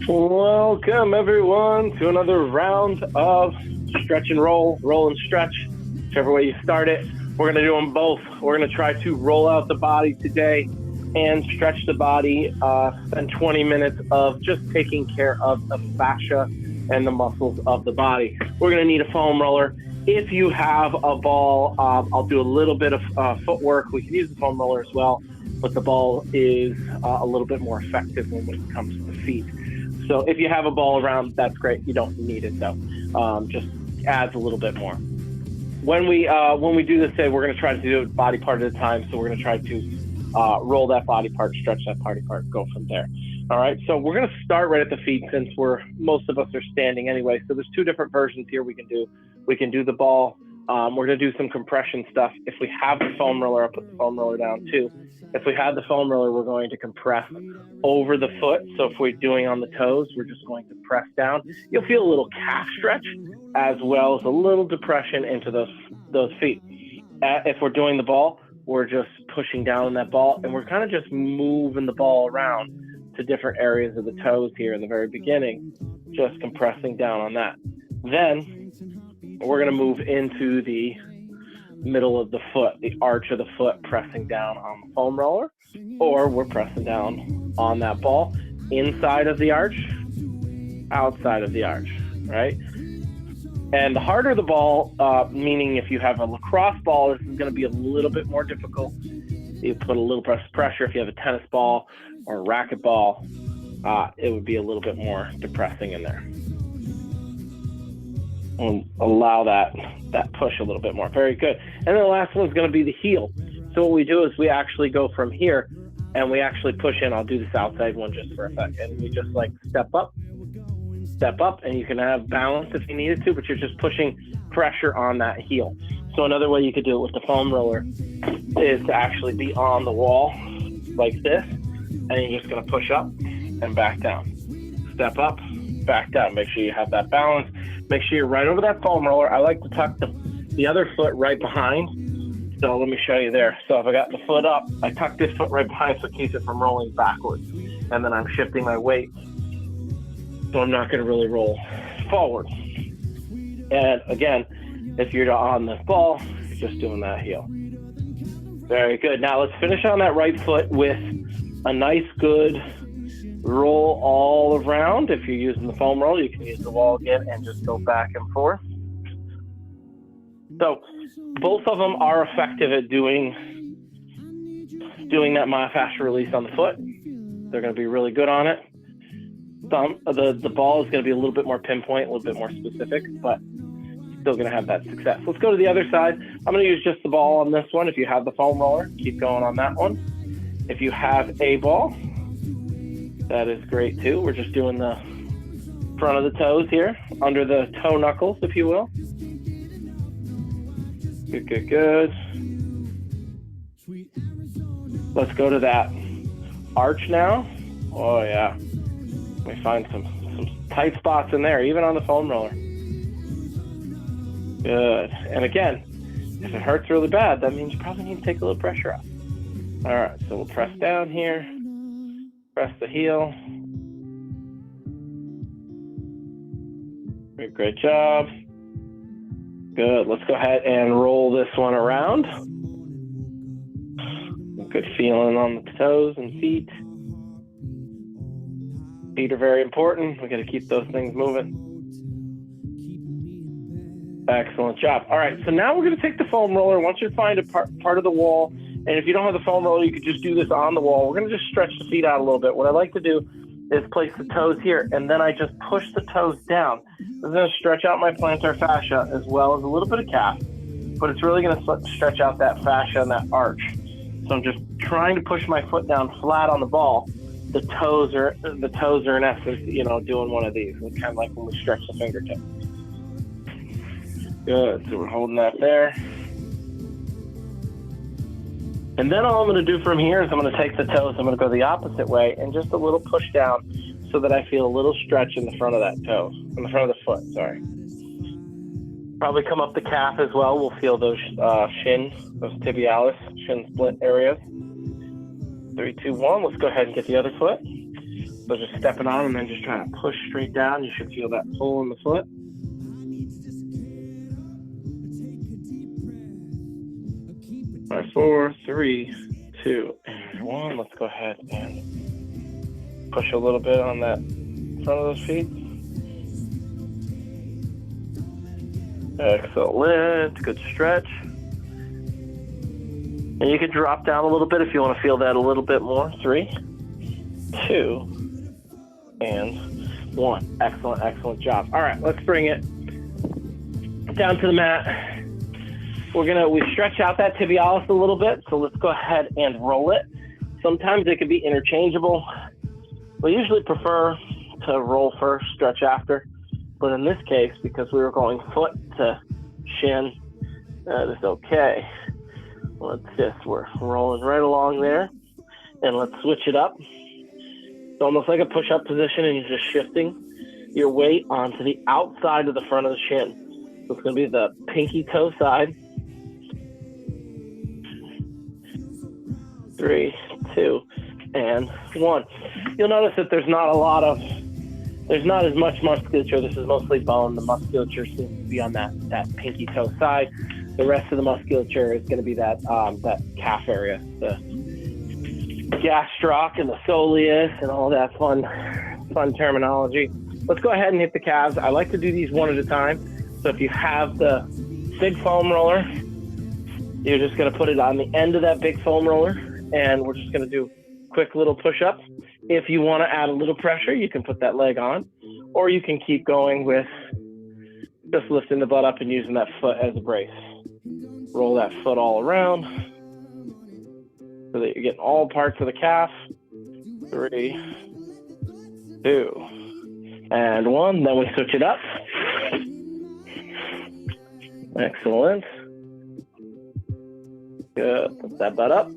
Welcome everyone to another round of stretch and roll and stretch, whichever way you start it. We're going to do them both. We're going to try to roll out the body today and stretch the body, spend 20 minutes of just taking care of the fascia and the muscles of the body. We're going to need a foam roller. If you have a ball, I'll do a little bit of footwork. We can use the foam roller as well, but the ball is a little bit more effective when it comes to the feet. So if you have a ball around, that's great. You don't need it though. Just adds a little bit more. When we do this today, we're going to try to do it body part at a time. So we're going to try to roll that body part, stretch that body part, go from there. All right. So we're going to start right at the feet since most of us are standing anyway. So there's two different versions here we can do. We can do the ball. We're going to do some compression stuff. If we have the foam roller, I'll put the foam roller down too. If we have the foam roller, we're going to compress over the foot. So if we're doing on the toes, we're just going to press down. You'll feel a little calf stretch as well as a little depression into those feet. If we're doing the ball, we're just pushing down on that ball and we're kind of just moving the ball around to different areas of the toes here in the very beginning, just compressing down on that. Then we're going to move into the middle of the foot, the arch of the foot, pressing down on the foam roller, or we're pressing down on that ball inside of the arch, outside of the arch, right? And the harder the ball, meaning if you have a lacrosse ball, this is going to be a little bit more difficult. You put a little pressure. If you have a tennis ball or a racket ball, it would be a little bit more depressing in there. And allow that push a little bit more. Very good. And then the last one is going to be the heel. So what we do is we actually go from here and we actually push in. I'll do this outside one just for a second. We just like step up, and you can have balance if you needed to, but you're just pushing pressure on that heel. So another way you could do it with the foam roller is to actually be on the wall like this, and you're just going to push up and back down. Step up, back down. Make sure you have that balance. Make sure you're right over that foam roller. I like to tuck the other foot right behind. So let me show you there. So if I got the foot up, I tuck this foot right behind so it keeps it from rolling backwards. And then I'm shifting my weight. So I'm not going to really roll forward. And again, if you're on this ball, you're just doing that heel. Very good. Now let's finish on that right foot with a nice, good roll all around. If you're using the foam roll, you can use the wall again and just go back and forth. So both of them are effective at doing that myofascial release on the foot. They're going to be really good on it. The ball is going to be a little bit more pinpoint, a little bit more specific, but still going to have that success. Let's go to the other side. I'm going to use just the ball on this one. If you have the foam roller, keep going on that one. If you have a ball, that is great too. We're just doing the front of the toes here, under the toe knuckles, if you will. Good, good, good. Let's go to that arch now. Oh yeah. We find some tight spots in there, even on the foam roller. Good. And again, if it hurts really bad, that means you probably need to take a little pressure off. All right, so we'll press down here. Press the heel. Great job. Good. Let's go ahead and roll this one around. Good feeling on the toes and feet. Feet are very important. We got to keep those things moving. Excellent job. All right, so now we're going to take the foam roller. Once you find a part of the wall, and if you don't have the foam roller, you could just do this on the wall. We're going to just stretch the feet out a little bit. What I like to do is place the toes here, and then I just push the toes down. I'm going to stretch out my plantar fascia as well as a little bit of calf, but it's really going to stretch out that fascia and that arch. So I'm just trying to push my foot down flat on the ball. The toes are in essence, doing one of these. It's kind of like when we stretch the fingertips. Good. So we're holding that there. And then all I'm going to do from here is I'm going to take the toes, I'm going to go the opposite way and just a little push down so that I feel a little stretch in the front of that toe, in the front of the foot, sorry. Probably come up the calf as well. We'll feel those those tibialis, shin split areas. 3, 2, 1. Let's go ahead and get the other foot. So just stepping on and then just trying to push straight down. You should feel that pull in the foot. All right, 4, 3, 2, and 1. Let's go ahead and push a little bit on that front of those feet. Excellent. Good stretch. And you can drop down a little bit if you want to feel that a little bit more. 3, 2, and 1. Excellent, excellent job. All right, let's bring it down to the mat. We stretch out that tibialis a little bit, so let's go ahead and roll it. Sometimes it can be interchangeable. We usually prefer to roll first, stretch after. But in this case, because we were going foot to shin, that is okay. We're rolling right along there. And let's switch it up. It's almost like a push-up position, and you're just shifting your weight onto the outside of the front of the shin. So it's going to be the pinky toe side. 3, 2, and 1. You'll notice that there's not as much musculature. This is mostly bone. The musculature seems to be on that pinky toe side. The rest of the musculature is going to be that calf area, the gastroc and the soleus and all that fun terminology. Let's go ahead and hit the calves. I like to do these one at a time. So if you have the big foam roller, you're just going to put it on the end of that big foam roller, and we're just going to do quick little push-ups. If you want to add a little pressure, you can put that leg on, or you can keep going with just lifting the butt up and using that foot as a brace. Roll that foot all around so that you're getting all parts of the calf. 3, 2, and 1. Then we switch it up. Excellent. Good. Put that butt up.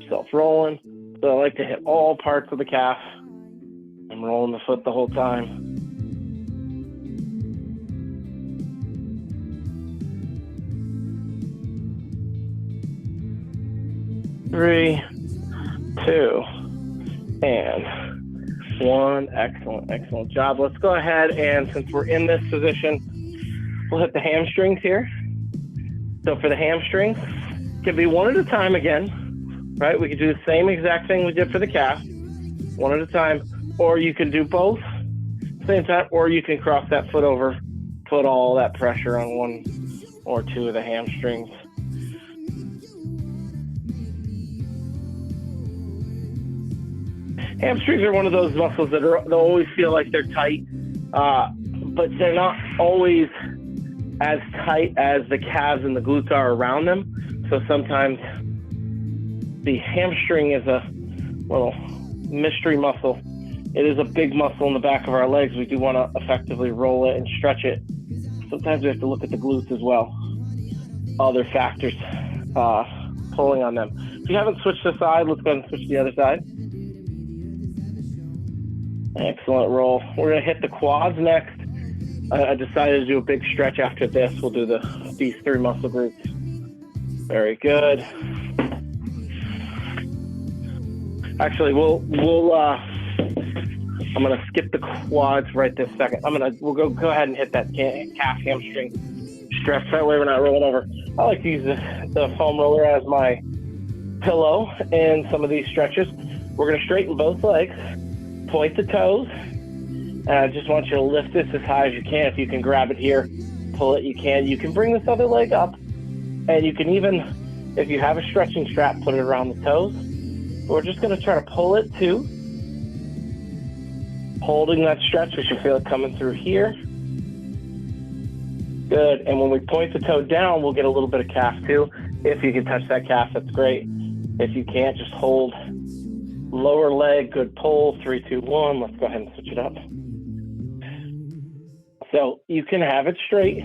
Self-rolling. So I like to hit all parts of the calf. I'm rolling the foot the whole time. Three, 2, and 1. Excellent, excellent job. Let's go ahead and, since we're in this position, we'll hit the hamstrings here. So for the hamstrings, it can be one at a time again, right? We can do the same exact thing we did for the calf, one at a time, or you can do both at the same time, or you can cross that foot over, put all that pressure on 1 or 2 of the hamstrings. Hamstrings are one of those muscles that they'll always feel like they're tight, but they're not always as tight as the calves and the glutes are around them. So sometimes the hamstring is a little mystery muscle. It is a big muscle in the back of our legs. We do want to effectively roll it and stretch it. Sometimes we have to look at the glutes as well. Other factors pulling on them. If you haven't switched the side, let's go ahead and switch to the other side. Excellent roll. We're going to hit the quads next. I decided to do a big stretch after this. We'll do these 3 muscle groups. Very good. Actually, we'll I'm going to skip the quads right this second. We'll go ahead and hit that calf hamstring stretch. That way we're not rolling over. I like to use the foam roller as my pillow in some of these stretches. We're going to straighten both legs. Point the toes, and I just want you to lift this as high as you can. If you can grab it here, pull it, you can. You can bring this other leg up, and you can even, if you have a stretching strap, put it around the toes. We're just going to try to pull it too. Holding that stretch, we should feel it coming through here. Good, and when we point the toe down, we'll get a little bit of calf too. If you can touch that calf, that's great. If you can't, just hold. Lower leg, good pull. 3, 2, 1. Let's go ahead and switch it up. So you can have it straight,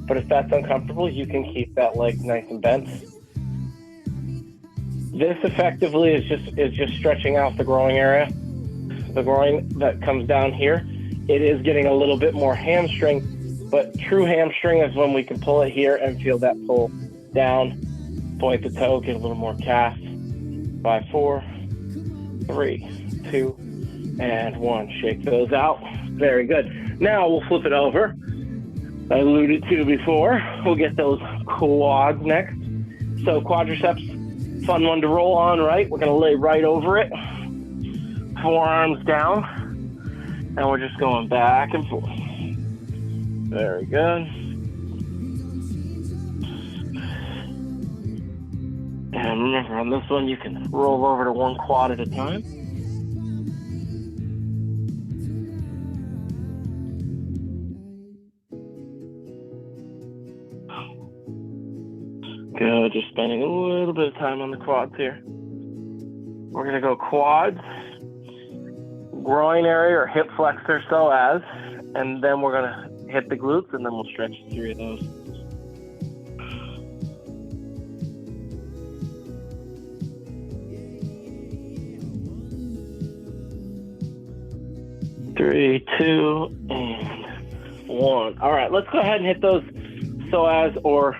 but if that's uncomfortable, you can keep that leg nice and bent. This effectively is just stretching out the groin area. The groin that comes down here. It is getting a little bit more hamstring, but true hamstring is when we can pull it here and feel that pull down. Point the toe, get a little more calf. 5, 4, 3, 2, and 1. Shake those out. Very good. Now we'll flip it over. I alluded to before. We'll get those quads next. So quadriceps, fun one to roll on, right? We're going to lay right over it. Forearms down. And we're just going back and forth. Very good. And remember, on this one, you can roll over to one quad at a time. Good, just spending a little bit of time on the quads here. We're going to go quads, groin area or hip flexor, psoas, and then we're going to hit the glutes, and then we'll stretch 3 of those. Three, 2, and 1. All right, let's go ahead and hit those psoas or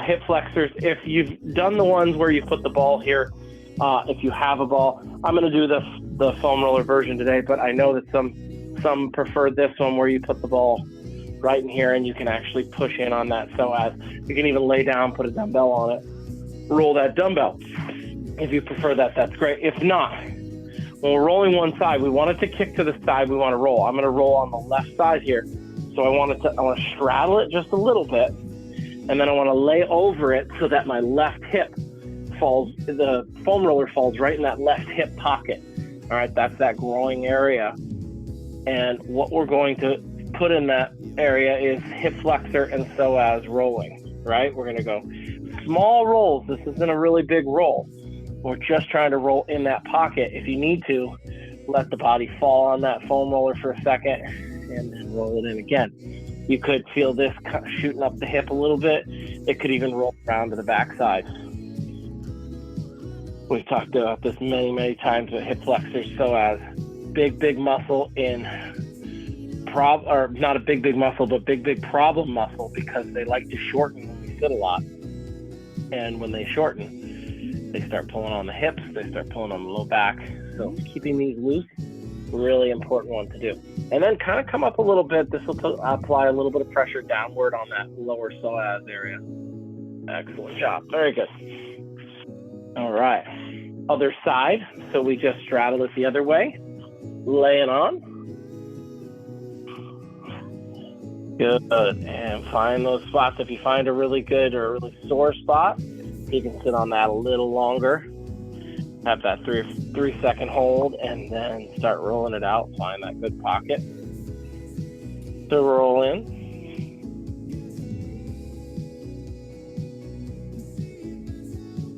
hip flexors. If you've done the ones where you put the ball here, if you have a ball, I'm going to do the foam roller version today, but I know that some prefer this one where you put the ball right in here and you can actually push in on that psoas. You can even lay down, put a dumbbell on it, roll that dumbbell. If you prefer that, that's great. If not, when we're rolling one side, we want it to kick to the side we want to roll. I'm going to roll on the left side here. So I want to straddle it just a little bit, and then I want to lay over it so that my left hip falls, the foam roller falls right in that left hip pocket. All right, that's that groin area. And what we're going to put in that area is hip flexor and psoas rolling, right? We're going to go small rolls. This isn't a really big roll. We're just trying to roll in that pocket. If you need to, let the body fall on that foam roller for a second and then roll it in again. You could feel this shooting up the hip a little bit. It could even roll around to the backside. We've talked about this many, many times with hip flexors, psoas. Big muscle in not a big muscle, but big problem muscle, because they like to shorten when we sit a lot. And when they shorten, they start pulling on the hips, they start pulling on the low back. So keeping these loose, really important one to do. And then kind of come up a little bit. This will apply a little bit of pressure downward on that lower psoas area. Excellent job. Very good. All right. Other side. So we just straddle it the other way. Lay it on. Good. And find those spots. If you find a really good or a really sore spot, you can sit on that a little longer. Have that 3 second hold, and then start rolling it out. Find that good pocket to roll in.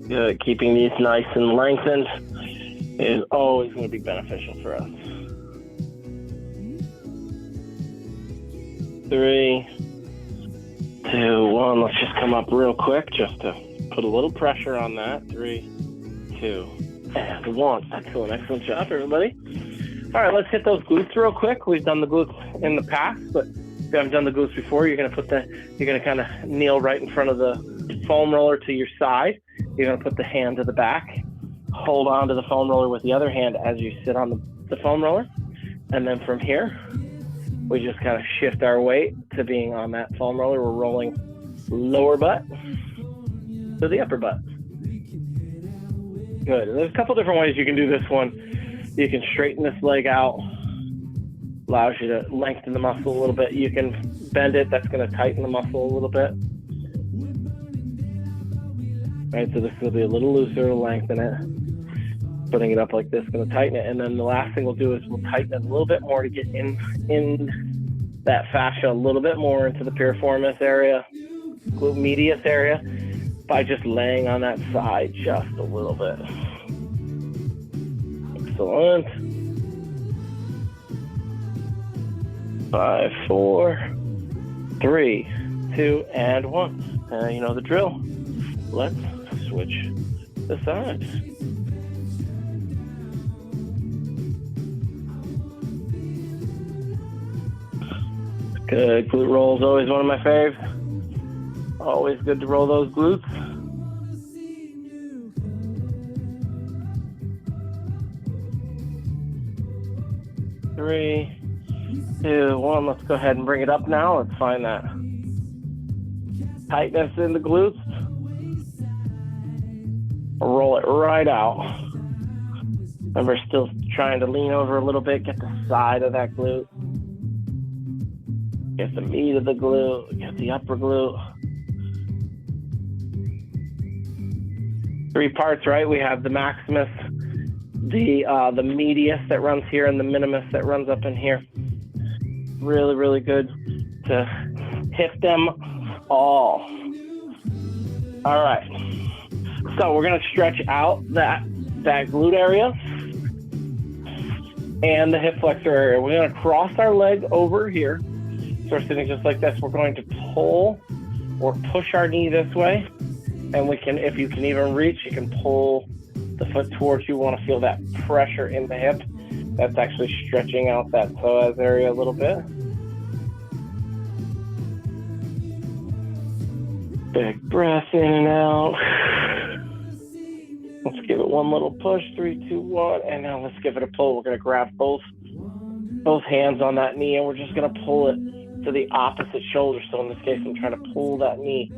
Good. Keeping these nice and lengthened is always going to be beneficial for us. 3, 2, 1. Let's just come up real quick just to put a little pressure on that. 3, 2, and 1. Excellent job, everybody. All right, let's hit those glutes real quick. We've done the glutes in the past, but if you haven't done the glutes before, you're gonna kind of kneel right in front of the foam roller to your side. You're gonna put the hand to the back, hold on to the foam roller with the other hand as you sit on the foam roller, and then from here, we just kind of shift our weight to being on that foam roller. We're rolling lower butt to the upper butt. Good. And there's a couple different ways you can do this one. You can straighten this leg out, allows you to lengthen the muscle a little bit. You can bend it. That's going to tighten the muscle a little bit. All right, so this will be a little looser, lengthen it. Putting it up like this is going to tighten it. And then the last thing we'll do is we'll tighten it a little bit more to get in that fascia a little bit more into the piriformis area, glute medius area, by just laying on that side just a little bit. Excellent. 5, 4, 3, 2, and 1. You know the drill. Let's switch the sides. Good. Glute roll is always one of my faves. Always good to roll those glutes. 3, 2, 1. Let's go ahead and bring it up now. Let's find that tightness in the glutes. Roll it right out. Remember, still trying to lean over a little bit, get the side of that glute. Get the meat of the glute, get the upper glute. 3 parts, right? We have the maximus, the medius that runs here, and the minimus that runs up in here. Really, really good to hit them all. All right. So we're going to stretch out that glute area and the hip flexor area. We're going to cross our leg over here. So we're sitting just like this. We're going to pull or push our knee this way. And we can, if you can even reach, you can pull the foot towards you. You want to feel that pressure in the hip. That's actually stretching out that psoas area a little bit. Big breath in and out. Let's give it one little push. 3, 2, 1. And now let's give it a pull. We're going to grab both hands on that knee, and we're just going to pull it to the opposite shoulder. So in this case, I'm trying to pull that knee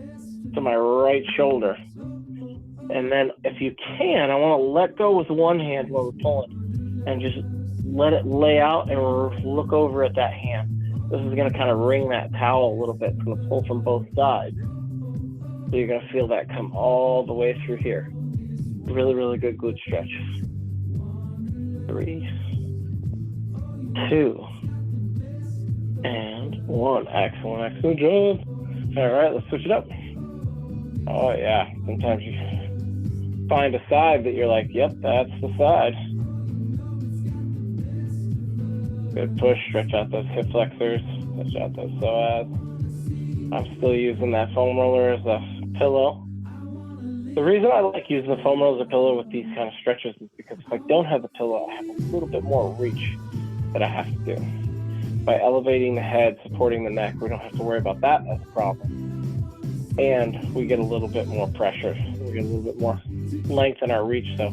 to my right shoulder. And then if you can, I want to let go with one hand while we're pulling and just let it lay out and look over at that hand. This is going to kind of wring that towel a little bit. It's going to pull from both sides. So you're going to feel that come all the way through here. Really, really good glute stretch. 3, 2, and 1. Excellent, excellent job. All right, let's switch it up. Oh yeah, sometimes you find a side that you're like, yep, that's the side. Good push, stretch out those hip flexors, stretch out those psoas. I'm still using that foam roller as a pillow. The reason I like using the foam roller as a pillow with these kind of stretches is because if I don't have the pillow, I have a little bit more reach that I have to do. By elevating the head, supporting the neck, we don't have to worry about that as a problem. And we get a little bit more pressure. We get a little bit more length in our reach, so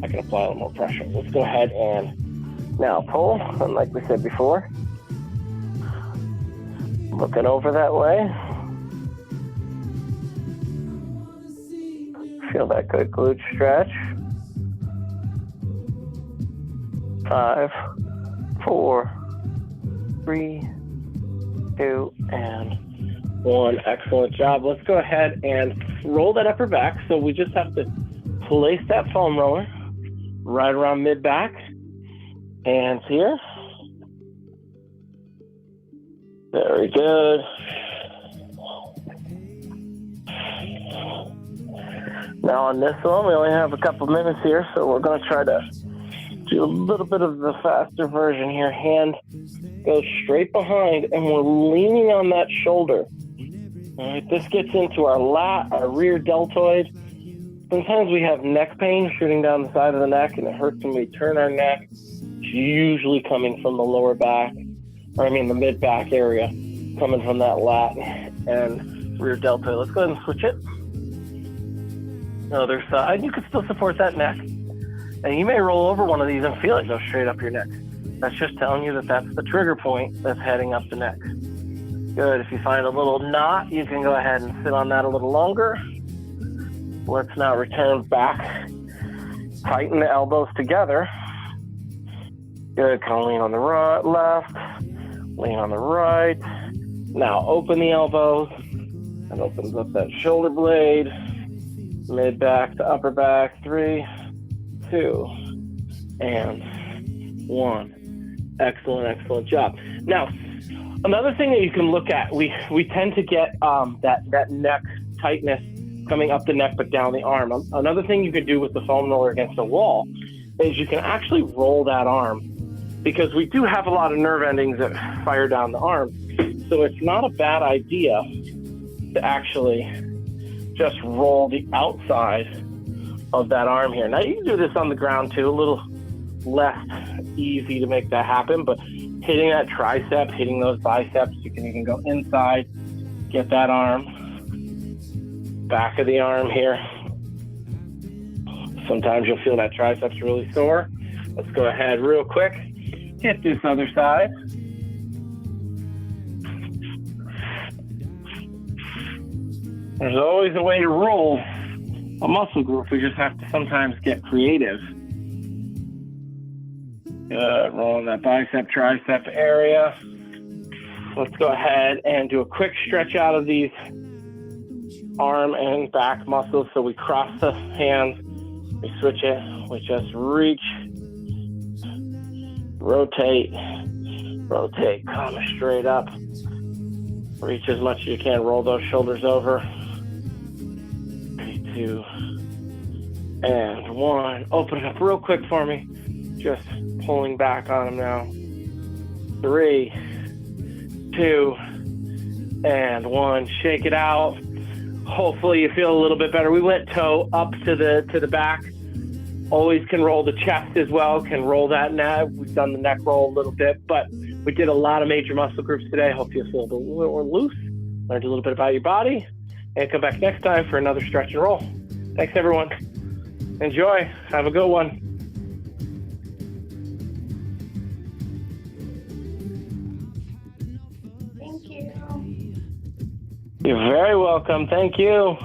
I can apply a little more pressure. Let's go ahead and now pull, and like we said before, looking over that way. Feel that good glute stretch. 5, 4, 3, 2, and 1. Excellent job. Let's go ahead and roll that upper back. So we just have to place that foam roller right around mid-back. Hands here. Very good. Now on this one, we only have a couple minutes here, so we're going to try to do a little bit of the faster version here. Hand goes straight behind, and we're leaning on that shoulder. All right, this gets into our lat, our rear deltoid. Sometimes we have neck pain shooting down the side of the neck, and it hurts when we turn our neck. It's usually coming from the lower back, the mid-back area, coming from that lat and rear deltoid. Let's go ahead and switch it. Other side, you can still support that neck. And you may roll over one of these and feel it go straight up your neck. That's just telling you that that's the trigger point that's heading up the neck. Good. If you find a little knot, you can go ahead and sit on that a little longer. Let's now return back. Tighten the elbows together. Good. Kind of lean on the right, left. Lean on the right. Now open the elbows. That opens up that shoulder blade. Mid back to upper back. 3, 2, and 1. Excellent, excellent job. Now, another thing that you can look at, we tend to get that neck tightness coming up the neck but down the arm. Another thing you can do with the foam roller against the wall is you can actually roll that arm, because we do have a lot of nerve endings that fire down the arm. So it's not a bad idea to actually just roll the outside of that arm here. Now you can do this on the ground too, a little less easy to make that happen, but hitting that tricep, hitting those biceps, you can even go inside, get that arm, back of the arm here. Sometimes you'll feel that triceps really sore. Let's go ahead real quick. Hit this other side. There's always a way to roll a muscle group. We just have to sometimes get creative. Good. Rolling that bicep, tricep area. Let's go ahead and do a quick stretch out of these arm and back muscles. So we cross the hands, we switch it, we just reach, rotate, come straight up. Reach as much as you can, roll those shoulders over. 3, 2, and 1. Open it up real quick for me. Just pulling back on them now. 3, 2, and 1. Shake it out. Hopefully you feel a little bit better. We went toe up to the back. Always can roll the chest as well. Can roll that neck. We've done the neck roll a little bit, but we did a lot of major muscle groups today. Hope you feel a little more loose. Learned a little bit about your body, and come back next time for another stretch and roll. Thanks everyone. Enjoy. Have a good one. Thank you. You're very welcome. Thank you.